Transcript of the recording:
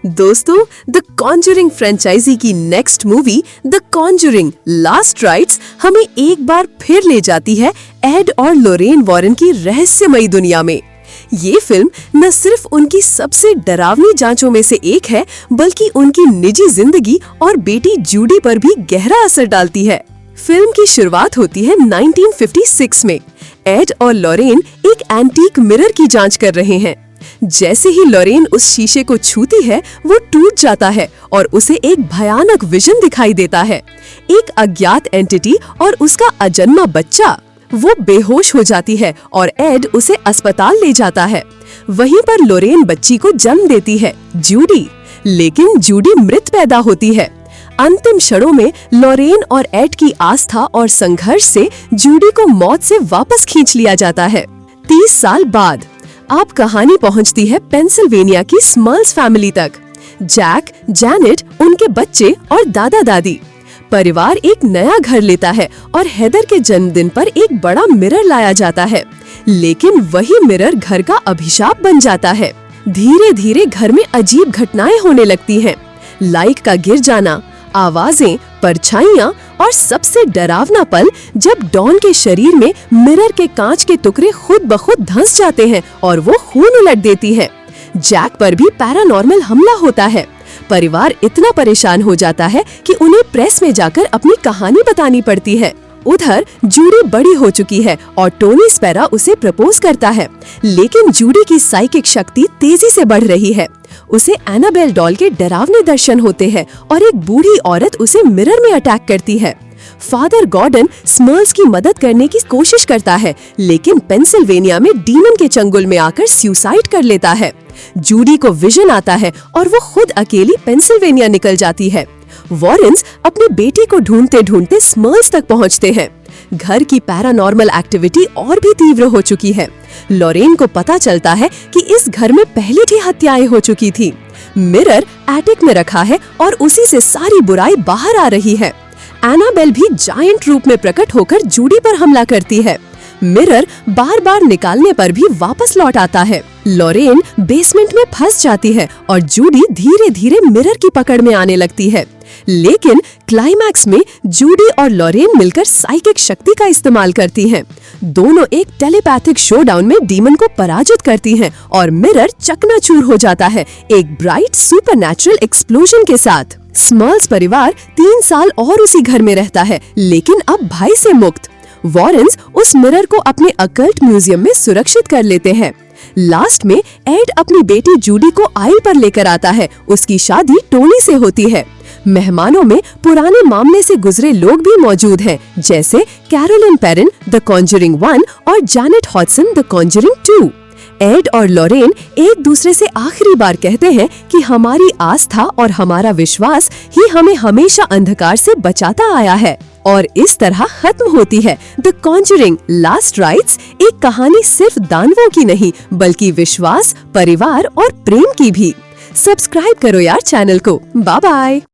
दोस्तों, the Conjuring franchise की next movie the Conjuring last rites हमें एक बार फिर ले जाती है एड और लोरेन वॉरेन की रहस्यमयी दुनिया में। ये फिल्म न सिर्फ उनकी सबसे डरावनी जांचों में से एक है, बल्कि उनकी निजी जिंदगी और बेटी जूडी पर भी गहरा असर डालती है। फिल्म की शुरुआत होती है 1956 में। एड और लोरेन एक एंटीक मिरर की जांच कर रहे हैं। जैसे ही लोरेन उस शीशे को छूती है, वो टूट जाता है और उसे एक भयानक विजन दिखाई देता है। एक अज्ञात एंटिटी और उसका अजन्मा बच्चा। वो बेहोश हो जाती है और एड उसे अस्पताल ले जाता है। वहीं पर लोरेन बच्ची को जन्म देती है, जूडी। लेकिन जूडी मृत पैदा होती है। अंतिम क्षणों में लोरेन और एड की आस्था और संघर्ष से जूडी को मौत से वापस खींच लिया जाता है। 30 साल बाद आप कहानी पहुंचती है पेंसिल्वेनिया की स्मर्ल्स फैमिली तक। जैक, जैनेट, उनके बच्चे और दादा दादी। परिवार एक नया घर लेता है और हेदर के जन्मदिन पर एक बड़ा मिरर लाया जाता है। लेकिन वही मिरर घर का अभिशाप बन जाता है। धीरे धीरे घर में अजीब घटनाएं होने लगती हैं। लाइट का गिर जाना, आवाजें, परछाइयां और सबसे डरावना पल जब डॉन के शरीर में मिरर के कांच के टुकड़े खुद ब खुद धंस जाते हैं और वो खून उलट देती है। जैक पर भी पैरानॉर्मल हमला होता है। परिवार इतना परेशान हो जाता है कि उन्हें प्रेस में जाकर अपनी कहानी बतानी पड़ती है। उधर जूडी बड़ी हो चुकी है और टोनी स्पैरा उसे प्रपोज करता है। लेकिन जूडी की साइकिक शक्ति तेजी से बढ़ रही है। उसे एनाबेल डॉल के डरावने दर्शन होते हैं और एक बूढ़ी औरत उसे मिरर में अटैक करती है। फादर गॉर्डन स्मर्ल्स की मदद करने की कोशिश करता है, लेकिन पेंसिल्वेनिया में डीमन के चंगुल में आकर सुसाइड कर लेता है। जूडी को विजन आता है और वो खुद अकेली पेंसिल्वेनिया निकल जाती है। वॉरेन्स अपनी बेटी को ढूंढते ढूंढते स्मर्ल्स तक पहुंचते हैं। घर की पैरानॉर्मल एक्टिविटी और भी तीव्र हो चुकी है। लोरेन को पता चलता है कि इस घर में पहले भी हत्याएं हो चुकी थी। मिरर एटिक में रखा है और उसी से सारी बुराई बाहर आ रही है। एनाबेल भी जायंट रूप में प्रकट होकर जूडी पर हमला करती है। मिरर बार बार निकालने पर भी वापस लौट आता है। लोरेन बेसमेंट में फंस जाती है और जूडी धीरे धीरे मिरर की पकड़ में आने लगती है। लेकिन क्लाइमैक्स में जूडी और लोरेन मिलकर साइकिक शक्ति का इस्तेमाल करती हैं। दोनों एक टेलीपैथिक शोडाउन में डीमन को पराजित करती हैं और मिरर चकनाचूर हो जाता है, एक ब्राइट सुपरनैचुरल एक्सप्लोजन के साथ। स्मर्ल्स परिवार 3 साल और उसी घर में रहता है, लेकिन अब भय से मुक्त। वॉरेन्स उस मिरर को अपने अकल्ट म्यूजियम में सुरक्षित कर लेते हैं। लास्ट में एड अपनी बेटी जूडी को आइल पर लेकर आता है। उसकी शादी टोनी से होती है। मेहमानों में पुराने मामले से गुजरे लोग भी मौजूद हैं, जैसे कैरोलिन पेरिन द कॉन्जरिंग 1 और Janet Hodgson the conjuring 2। Ed और लोरेन एक दूसरे से आखिरी बार कहते हैं कि हमारी आस्था और हमारा विश्वास ही हमें हमेशा अंधकार से बचाता आया है। और इस तरह खत्म होती है द कॉन्जरिंग लास्ट राइट्स, एक कहानी सिर्फ दानवों की नहीं, बल्कि विश्वास, परिवार और प्रेम की भी। सब्सक्राइब करो यार चैनल को। Bye bye.